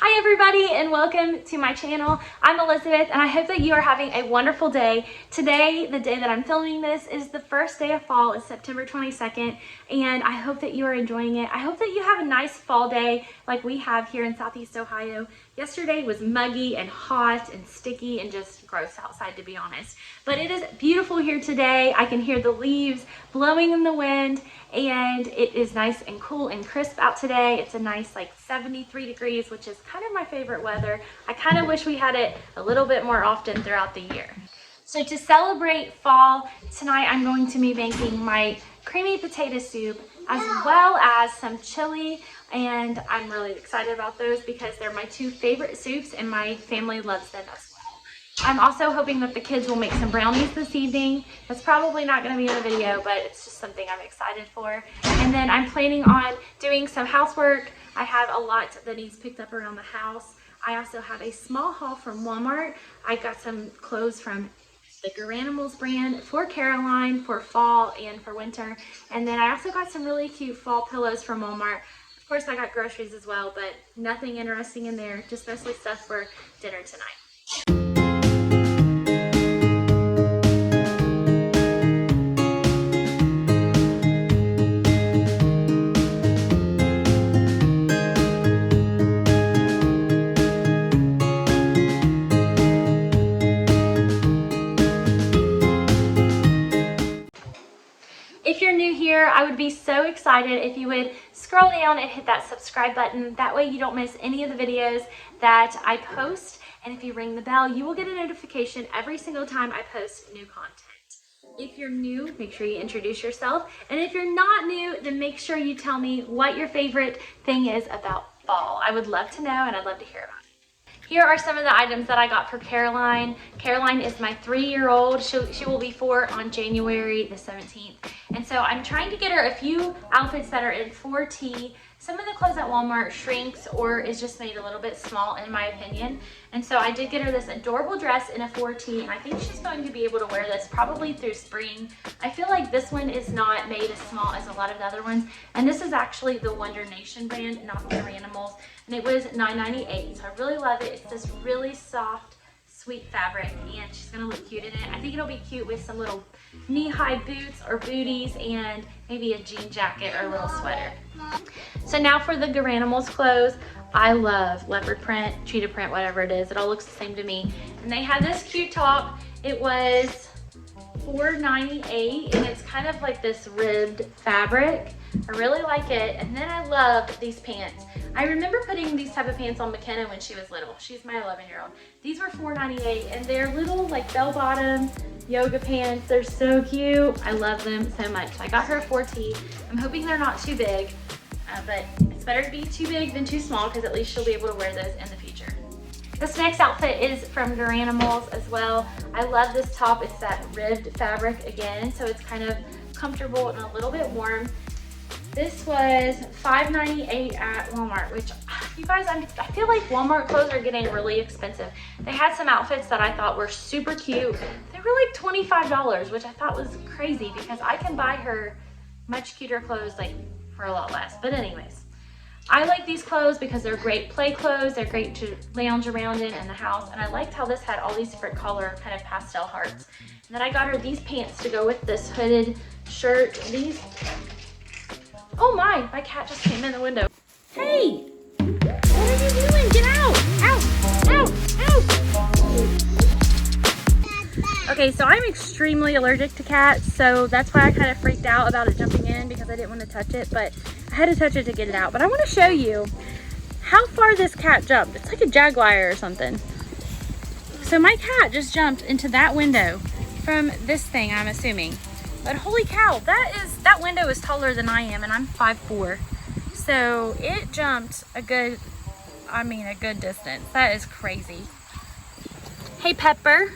Hi everybody and welcome to my channel. I'm Elizabeth and I hope that you are having a wonderful day. Today, the day that I'm filming this, is the first day of fall. It's September 22nd and I hope that you are enjoying it. I hope that you have a nice fall day like we have here in Southeast Ohio. Yesterday was muggy and hot and sticky and just gross outside, to be honest. But it is beautiful here today. I can hear the leaves blowing in the wind and it is nice and cool and crisp out today. It's a nice like 73 degrees, which is kind of my favorite weather. I kind of wish we had it a little bit more often throughout the year. So to celebrate fall, tonight I'm going to be making my creamy potato soup as well as some chili, and I'm really excited about those because they're my two favorite soups and my family loves them as well. I'm also hoping that the kids will make some brownies this evening. That's probably not going to be in the video, but it's just something I'm excited for. And then I'm planning on doing some housework. I have a lot that needs picked up around the house. I also have a small haul from Walmart. I got some clothes from the Garanimals brand for Caroline for fall and for winter. And then I also got some really cute fall pillows from Walmart. Of course, I got groceries as well, but nothing interesting in there, just mostly stuff for dinner tonight. If you're new here, I would be so excited if you would scroll down and hit that subscribe button. That way you don't miss any of the videos that I post. And if you ring the bell, you will get a notification every single time I post new content. If you're new, make sure you introduce yourself. And if you're not new, then make sure you tell me what your favorite thing is about fall. I would love to know and I'd love to hear about it. Here are some of the items that I got for Caroline. Caroline is my 3-year-old. She will be 4 on January the 17th. And so I'm trying to get her a few outfits that are in 4T. Some of the clothes at Walmart shrinks or is just made a little bit small in my opinion. And so I did get her this adorable dress in a 4T, and I think she's going to be able to wear this probably through spring. I feel like this one is not made as small as a lot of the other ones. And this is actually the Wonder Nation brand, not the Garanimals. And it was $9.98, so I really love it. It's this really soft, sweet fabric, and she's gonna look cute in it. I think it'll be cute with some little knee-high boots or booties and maybe a jean jacket or a little sweater. So now for the Garanimals clothes. I love leopard print, cheetah print, whatever it is. It all looks the same to me. And they had this cute top. It was $4.98, and it's kind of like this ribbed fabric. I really like it. And then I love these pants. I remember putting these type of pants on McKenna when she was little. She's my 11-year-old. These were $4.98, and they're little like bell-bottom yoga pants. They're so cute. I love them so much. I got her a 4T. I'm hoping they're not too big, but it's better to be too big than too small because at least she'll be able to wear those in the future. This next outfit is from Garanimals as well. I love this top. It's that ribbed fabric again, so it's kind of comfortable and a little bit warm. This was $5.98 at Walmart, which, you guys, I feel like Walmart clothes are getting really expensive. They had some outfits that I thought were super cute. They were like $25, which I thought was crazy because I can buy her much cuter clothes like for a lot less. But anyways, I like these clothes because they're great play clothes. They're great to lounge around in the house. And I liked how this had all these different color kind of pastel hearts. And then I got her these pants to go with this hooded shirt. These, oh my cat just came in the window. Hey, what are you doing? Get out, out, out, out. Okay, so I'm extremely allergic to cats, so that's why I kind of freaked out about it jumping in because I didn't want to touch it, but I had to touch it to get it out. But I want to show you how far this cat jumped. It's like a jaguar or something. So my cat just jumped into that window from this thing, I'm assuming. But holy cow, that window is taller than I am, and I'm 5'4". So it jumped a good distance. That is crazy. Hey, Pepper.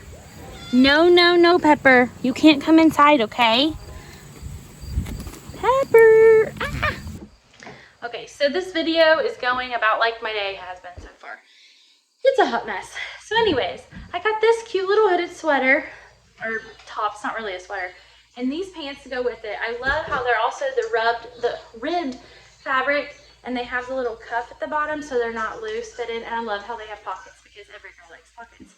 No, Pepper. You can't come inside, okay? Pepper. Ah. Okay, so this video is going about like my day has been so far. It's a hot mess. So anyways, I got this cute little hooded sweater, or top, it's not really a sweater, and these pants to go with it. I love how they're also the ribbed fabric, and they have the little cuff at the bottom so they're not loose fitted, and I love how they have pockets because every girl likes pockets.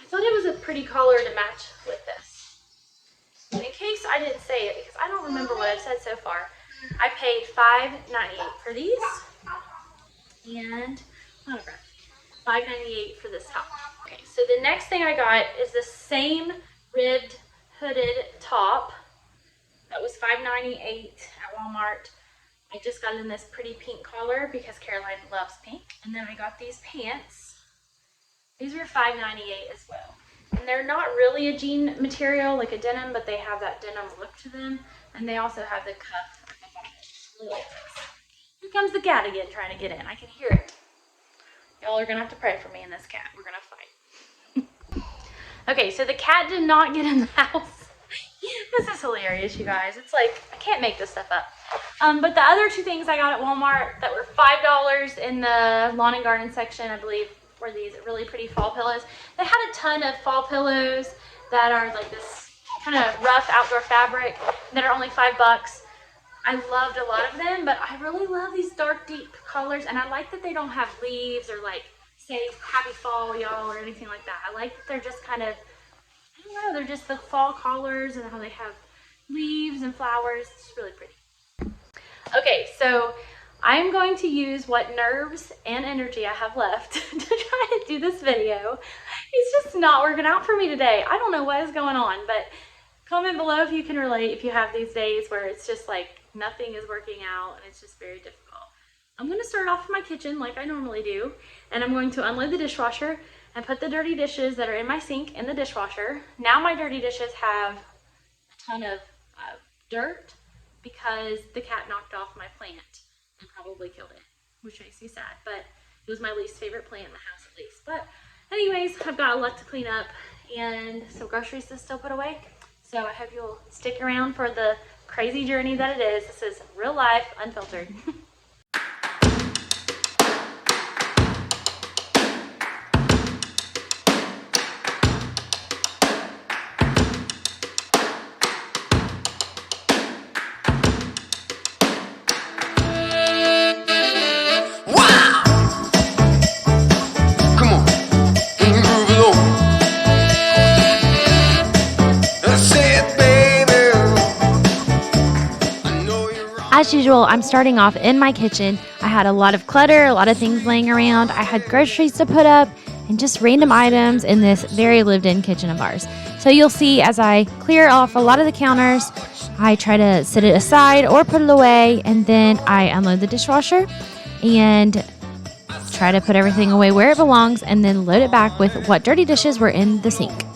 I thought it was a pretty color to match with this. And in case I didn't say it, because I don't remember what I've said so far, I paid $5.98 for these, and $5.98 for this top. Okay, so the next thing I got is the same ribbed hooded top that was $5.98 at Walmart. I just got in this pretty pink color because Caroline loves pink. And then I got these pants. These were $5.98 as well. And they're not really a jean material like a denim, but they have that denim look to them. And they also have the cuff at the bottom. Really like this. Here comes the cat again trying to get in. I can hear it. Y'all are gonna have to pray for me and this cat. We're gonna fight. Okay, so the cat did not get in the house. This is hilarious, you guys. It's like, I can't make this stuff up. But the other two things I got at Walmart that were $5 in the lawn and garden section, I believe, were these really pretty fall pillows. They had a ton of fall pillows that are like this kind of rough outdoor fabric that are only $5. I loved a lot of them, but I really love these dark, deep colors, and I like that they don't have leaves or like, say, happy fall, y'all, or anything like that. I like that they're just kind of, I don't know, they're just the fall colors and how they have leaves and flowers. It's really pretty. Okay, so I'm going to use what nerves and energy I have left to try to do this video. It's just not working out for me today. I don't know what is going on, but comment below if you can relate, if you have these days where it's just like nothing is working out and it's just very difficult. I'm going to start off in my kitchen like I normally do, and I'm going to unload the dishwasher and put the dirty dishes that are in my sink in the dishwasher. Now my dirty dishes have a ton of dirt because the cat knocked off my plant and probably killed it, which makes me sad, but it was my least favorite plant in the house at least. But anyways, I've got a lot to clean up and some groceries to still put away. So I hope you'll stick around for the crazy journey that it is. This is real life, unfiltered. As usual, I'm starting off in my kitchen. I had a lot of clutter, a lot of things laying around. I had groceries to put up and just random items in this very lived-in kitchen of ours. So you'll see as I clear off a lot of the counters, I try to set it aside or put it away, and then I unload the dishwasher and try to put everything away where it belongs, and then load it back with what dirty dishes were in the sink.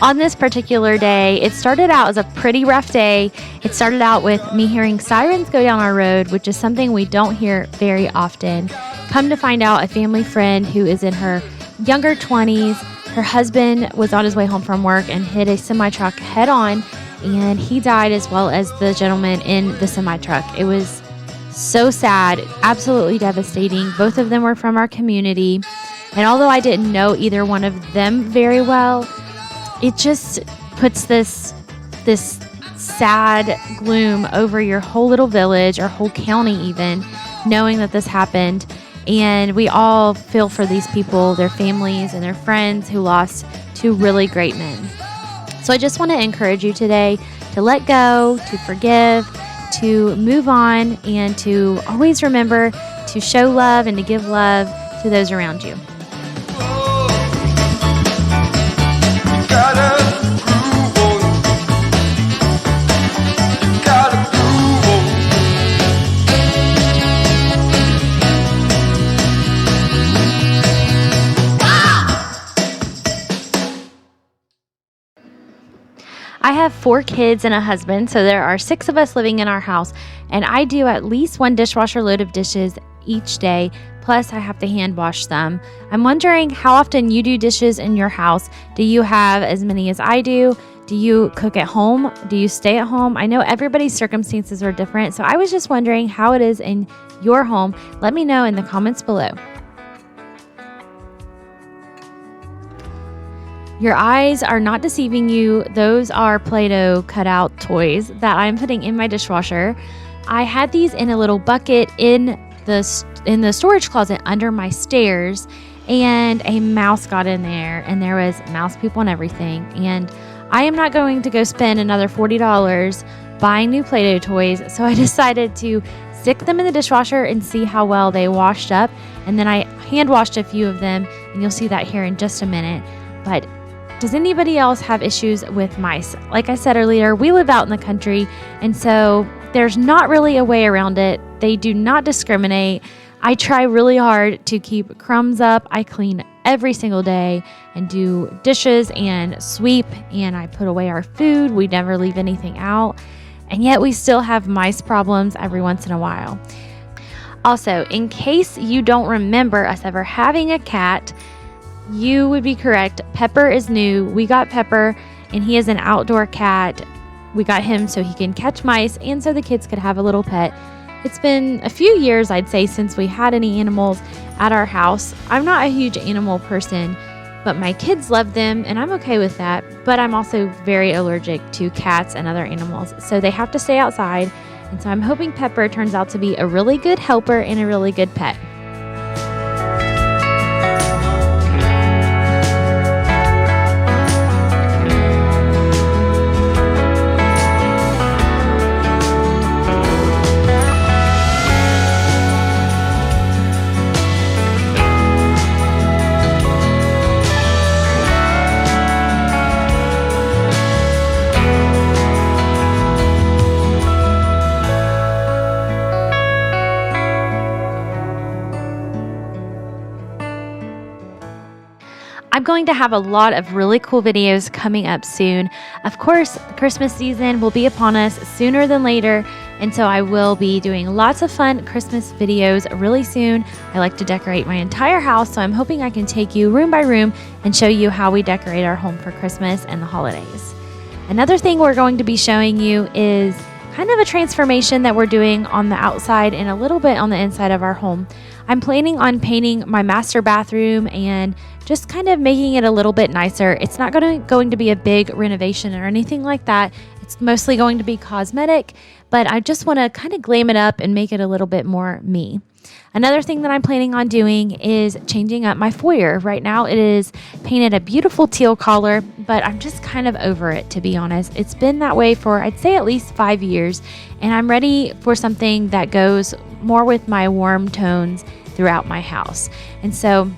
On this particular day, it started out as a pretty rough day. It started out with me hearing sirens go down our road, which is something we don't hear very often. Come to find out, a family friend who is in her younger 20s, her husband was on his way home from work and hit a semi-truck head on, and he died as well as the gentleman in the semi-truck. It was so sad, absolutely devastating. Both of them were from our community, and although I didn't know either one of them very well, it just puts this sad gloom over your whole little village or whole county even, knowing that this happened. And we all feel for these people, their families and their friends who lost two really great men. So I just want to encourage you today to let go, to forgive, to move on, and to always remember to show love and to give love to those around you. I have 4 kids and a husband, so there are 6 of us living in our house, and I do at least 1 dishwasher load of dishes each day, plus I have to hand wash them. I'm wondering how often you do dishes in your house. Do you have as many as I do? Do you cook at home? Do you stay at home? I know everybody's circumstances are different, so I was just wondering how it is in your home. Let me know in the comments below. Your eyes are not deceiving you. Those are Play-Doh cutout toys that I'm putting in my dishwasher. I had these in a little bucket in the storage closet under my stairs, and a mouse got in there, and there was mouse poop on everything. And I am not going to go spend another $40 buying new Play-Doh toys, so I decided to stick them in the dishwasher and see how well they washed up. And then I hand washed a few of them, and you'll see that here in just a minute. But does anybody else have issues with mice? Like I said earlier, we live out in the country, and so there's not really a way around it. They do not discriminate. I try really hard to keep crumbs up. I clean every single day and do dishes and sweep, and I put away our food. We never leave anything out, and yet we still have mice problems every once in a while. Also, in case you don't remember us ever having a cat, you would be correct. Pepper is new. We got Pepper, and he is an outdoor cat. We got him so he can catch mice and so the kids could have a little pet. It's been a few years, I'd say, since we had any animals at our house. I'm not a huge animal person, but my kids love them, and I'm okay with that. But I'm also very allergic to cats and other animals, so they have to stay outside. And so I'm hoping Pepper turns out to be a really good helper and a really good pet. I'm going to have a lot of really cool videos coming up soon. Of course, the Christmas season will be upon us sooner than later, and so I will be doing lots of fun Christmas videos really soon. I like to decorate my entire house, so I'm hoping I can take you room by room and show you how we decorate our home for Christmas and the holidays. Another thing we're going to be showing you is kind of a transformation that we're doing on the outside and a little bit on the inside of our home. I'm planning on painting my master bathroom and just kind of making it a little bit nicer. It's not going to be a big renovation or anything like that. It's mostly going to be cosmetic, but I just want to kind of glam it up and make it a little bit more me. Another thing that I'm planning on doing is changing up my foyer. Right now it is painted a beautiful teal color, but I'm just kind of over it, to be honest. It's been that way for, I'd say, at least 5 years, and I'm ready for something that goes more with my warm tones throughout my house. And so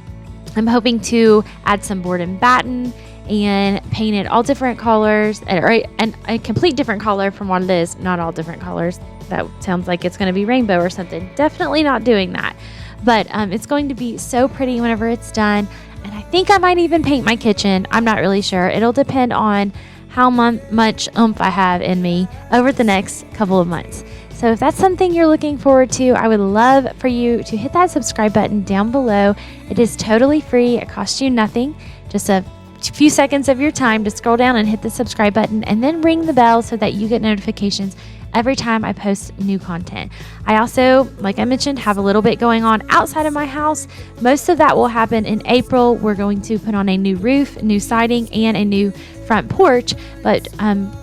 I'm hoping to add some board and batten and paint it all different colors, and a complete different color from what it is. Not all different colors. That sounds like it's going to be rainbow or something. Definitely not doing that. But it's going to be so pretty whenever it's done. And I think I might even paint my kitchen. I'm not really sure. It'll depend on how much oomph I have in me over the next couple of months. So if that's something you're looking forward to, I would love for you to hit that subscribe button down below. It is totally free. It costs you nothing. Just a few seconds of your time to scroll down and hit the subscribe button, and then ring the bell so that you get notifications every time I post new content. I also, like I mentioned, have a little bit going on outside of my house. Most of that will happen in April. We're going to put on a new roof, new siding, and a new front porch. But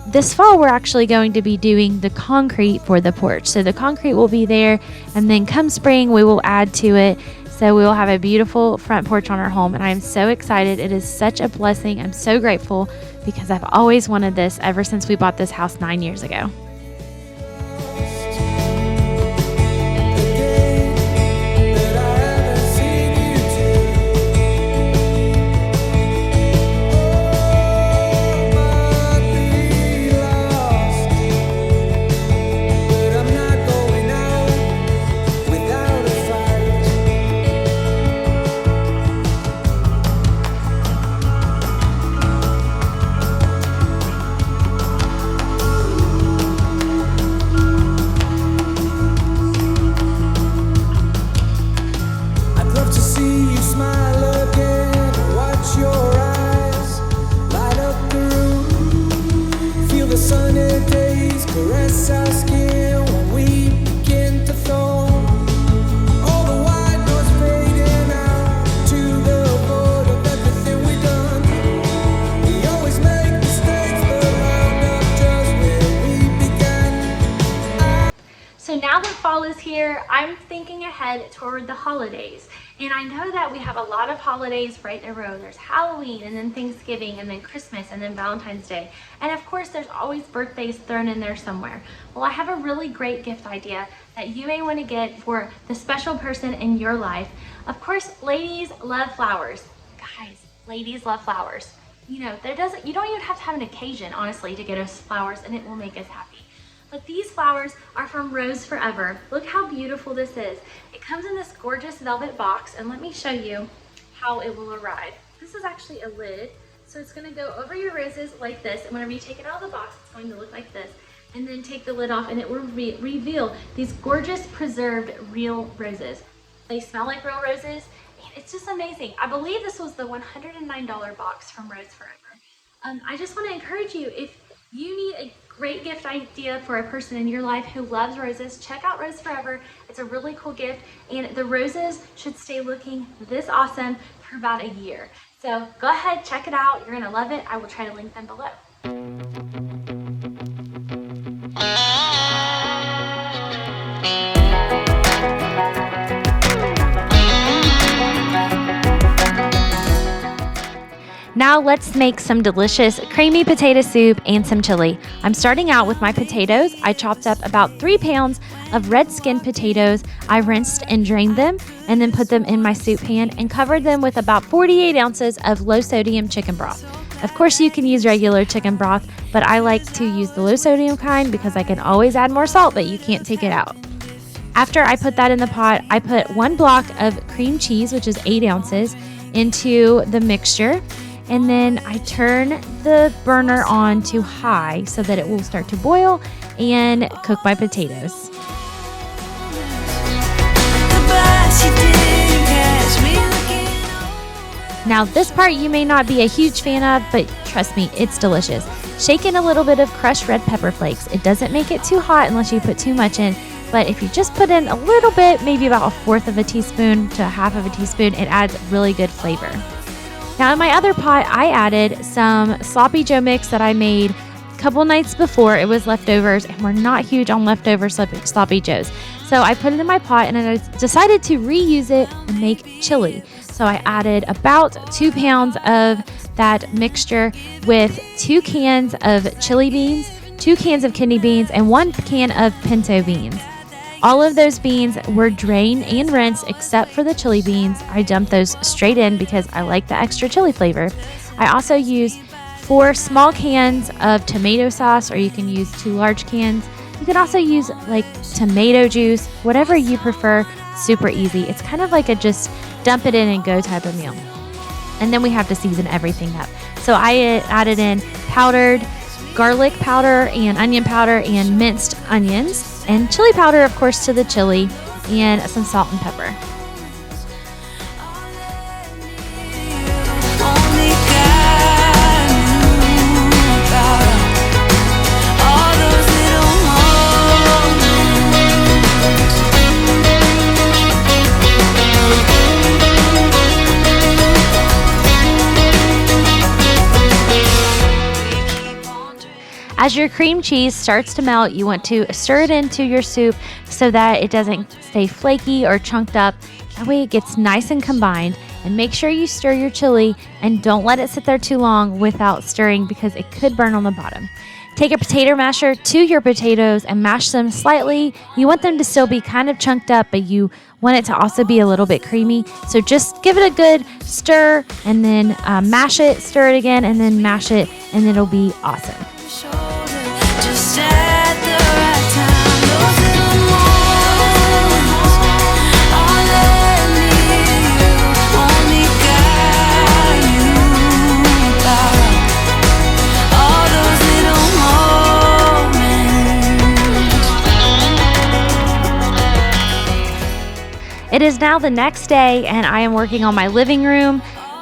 this fall, we're actually going to be doing the concrete for the porch. So the concrete will be there, and then come spring, we will add to it. So we will have a beautiful front porch on our home, and I'm so excited. It is such a blessing. I'm so grateful because I've always wanted this ever since we bought this house 9 years ago. ahead toward the holidays. And I know that we have a lot of holidays right in a row. There's Halloween, and then Thanksgiving, and then Christmas, and then Valentine's Day. And of course, there's always birthdays thrown in there somewhere. Well, I have a really great gift idea that you may want to get for the special person in your life. Of course, ladies love flowers. Guys, ladies love flowers. You know, you don't even have to have an occasion, honestly, to get us flowers, and it will make us happy. But these flowers are from Rose Forever. Look how beautiful this is. It comes in this gorgeous velvet box, and let me show you how it will arrive. This is actually a lid, so it's gonna go over your roses like this, and whenever you take it out of the box, it's going to look like this. And then take the lid off, and it will reveal these gorgeous preserved real roses. They smell like real roses, and it's just amazing. I believe this was the $109 box from Rose Forever. I just wanna encourage you, if you need a great gift idea for a person in your life who loves roses, check out Rose Forever. It's a really cool gift, and the roses should stay looking this awesome for about a year. So go ahead, check it out. You're gonna love it. I will try to link them below. Now let's make some delicious creamy potato soup and some chili. I'm starting out with my potatoes. I chopped up about 3 pounds of red skinned potatoes. I rinsed and drained them and then put them in my soup pan and covered them with about 48 ounces of low sodium chicken broth. Of course, you can use regular chicken broth, but I like to use the low sodium kind because I can always add more salt, but you can't take it out. After I put that in the pot, I put 1 block of cream cheese, which is 8 ounces, into the mixture. And then I turn the burner on to high so that it will start to boil and cook my potatoes. Now this part you may not be a huge fan of, but trust me, it's delicious. Shake in a little bit of crushed red pepper flakes. It doesn't make it too hot unless you put too much in, but if you just put in a little bit, maybe about 1/4 of a teaspoon to 1/2 of a teaspoon, it adds really good flavor. Now in my other pot, I added some sloppy joe mix that I made a couple nights before. It was leftovers, and we're not huge on leftover sloppy joes. So I put it in my pot, and I decided to reuse it and make chili. So I added about 2 pounds of that mixture with 2 cans of chili beans, 2 cans of kidney beans, and 1 can of pinto beans. All of those beans were drained and rinsed except for the chili beans. I dumped those straight in because I like the extra chili flavor. I also used 4 small cans of tomato sauce, or you can use 2 large cans. You can also use like tomato juice, whatever you prefer. Super easy. It's kind of like a just dump it in and go type of meal. And then we have to season everything up. So I added in powdered garlic powder and onion powder and minced onions, and chili powder, of course, to the chili, and some salt and pepper. As your cream cheese starts to melt, you want to stir it into your soup so that it doesn't stay flaky or chunked up. That way it gets nice and combined. And make sure you stir your chili and don't let it sit there too long without stirring because it could burn on the bottom. Take a potato masher to your potatoes and mash them slightly. You want them to still be kind of chunked up, but you want it to also be a little bit creamy. So just give it a good stir and then mash it, stir it again, and then mash it, and it'll be awesome. It is now the next day, and I am working on my living room.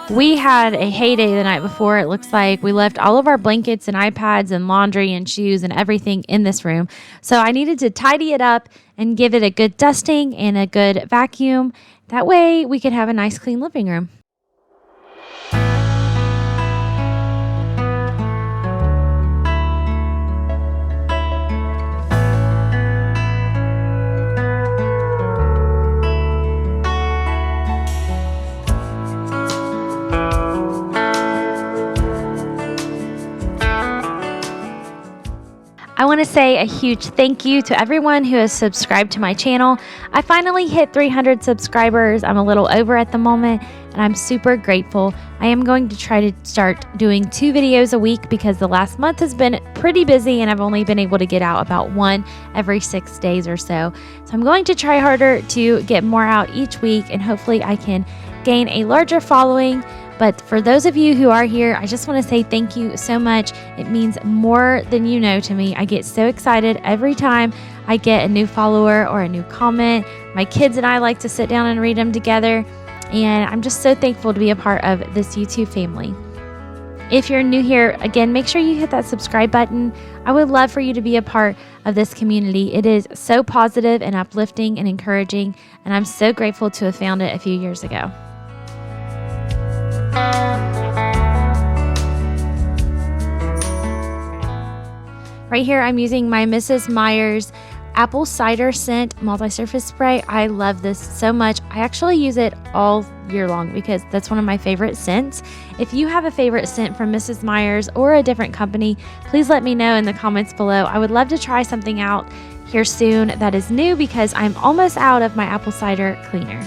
We had a heyday the night before. It looks like we left all of our blankets and iPads and laundry and shoes and everything in this room. So I needed to tidy it up and give it a good dusting and a good vacuum. That way we could have a nice clean living room. I want to say a huge thank you to everyone who has subscribed to my channel. I finally hit 300 subscribers. I'm a little over at the moment, and I'm super grateful. I am going to try to start doing 2 videos a week because the last month has been pretty busy and I've only been able to get out about 1 every 6 days or so. So I'm going to try harder to get more out each week, and hopefully I can gain a larger following. But for those of you who are here, I just want to say thank you so much. It means more than you know to me. I get so excited every time I get a new follower or a new comment. My kids and I like to sit down and read them together, and I'm just so thankful to be a part of this YouTube family. If you're new here, again, make sure you hit that subscribe button. I would love for you to be a part of this community. It is so positive and uplifting and encouraging, and I'm so grateful to have found it a few years ago. Right here, I'm using my Mrs. Meyer's apple cider scent multi-surface spray. I love this so much. I actually use it all year long because that's one of my favorite scents. If you have a favorite scent from Mrs. Meyer's or a different company, please let me know in the comments below. I would love to try something out here soon that is new because I'm almost out of my apple cider cleaner.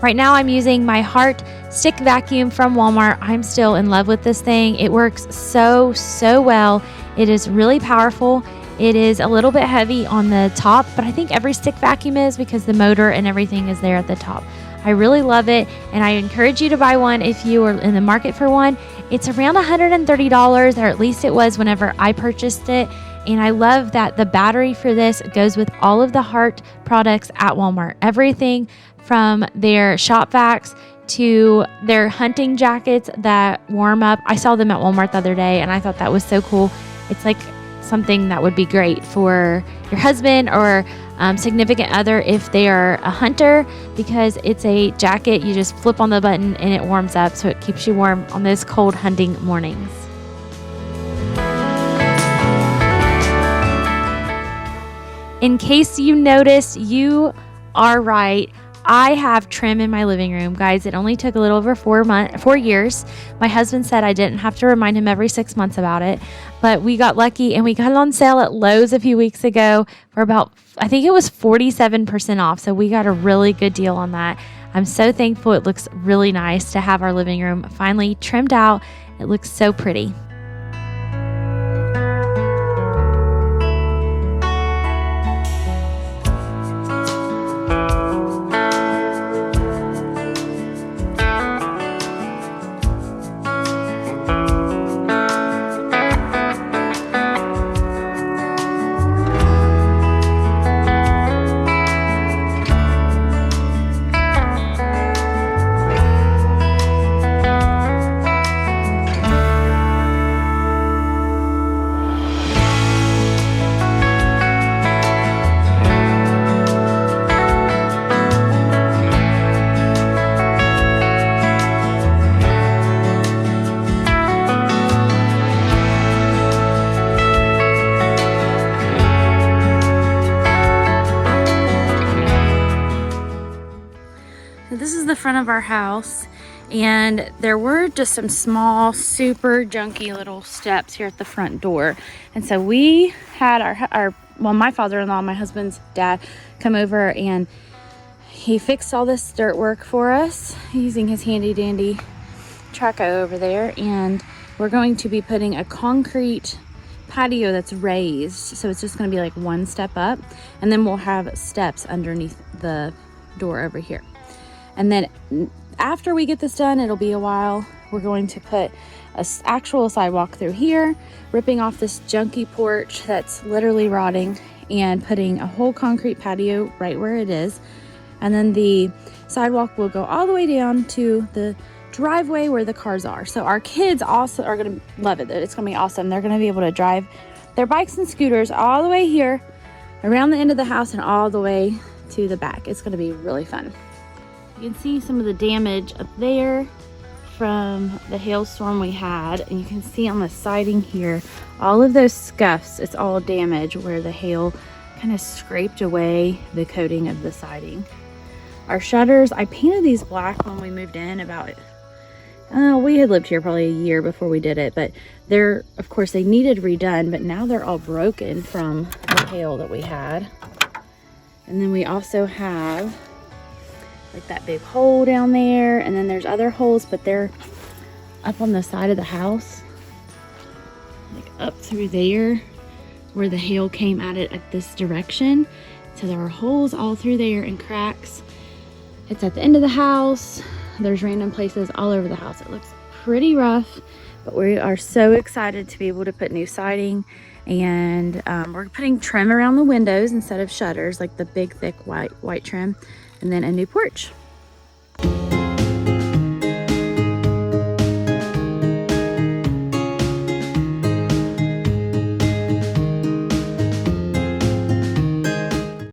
Right now I'm using my Heart stick vacuum from Walmart. I'm still in love with this thing. It works so well. It is really powerful. It is a little bit heavy on the top, but I think every stick vacuum is because the motor and everything is there at the top. I really love it, and I encourage you to buy one if you are in the market for one. It's around $130, or at least it was whenever I purchased it. And I love that the battery for this goes with all of the Heart products at Walmart. Everything from their shop vacs to their hunting jackets that warm up. I saw them at Walmart the other day, and I thought that was so cool. It's like something that would be great for your husband or significant other if they are a hunter, because it's a jacket. You just flip on the button and it warms up, so it keeps you warm on those cold hunting mornings. In case you noticed, you are right. I have trim in my living room, guys. It only took a little over 4 years. My husband said I didn't have to remind him every 6 months about it, but we got lucky and we got it on sale at Lowe's a few weeks ago for about, I think it was 47% off. So we got a really good deal on that. I'm so thankful. It looks really nice to have our living room finally trimmed out. It looks so pretty. This is the front of our house, and there were just some small, super junky little steps here at the front door. And so we had my father-in-law, my husband's dad, come over, and he fixed all this dirt work for us using his handy dandy traco over there. And we're going to be putting a concrete patio that's raised, so it's just going to be like 1 step up, and then we'll have steps underneath the door over here. And then after we get this done, it'll be a while, we're going to put an actual sidewalk through here, ripping off this junky porch that's literally rotting, and putting a whole concrete patio right where it is. And then the sidewalk will go all the way down to the driveway where the cars are. So our kids also are going to love it. It's going to be awesome. They're going to be able to drive their bikes and scooters all the way here, around the end of the house, and all the way to the back. It's going to be really fun. You can see some of the damage up there from the hailstorm we had, and you can see on the siding here all of those scuffs. It's all damage where the hail kind of scraped away the coating of the siding. Our shutters, I painted these black when we moved in about, we had lived here probably a year before we did it, but they're, of course, they needed redone, but now they're all broken from the hail that we had. And then we also have like that big hole down there, and then there's other holes, but they're up on the side of the house, like up through there where the hail came at it at this direction. So there are holes all through there and cracks. It's at the end of the house. There's random places all over the house. It looks pretty rough, but we are so excited to be able to put new siding, and we're putting trim around the windows instead of shutters, like the big thick white trim, and then a new porch.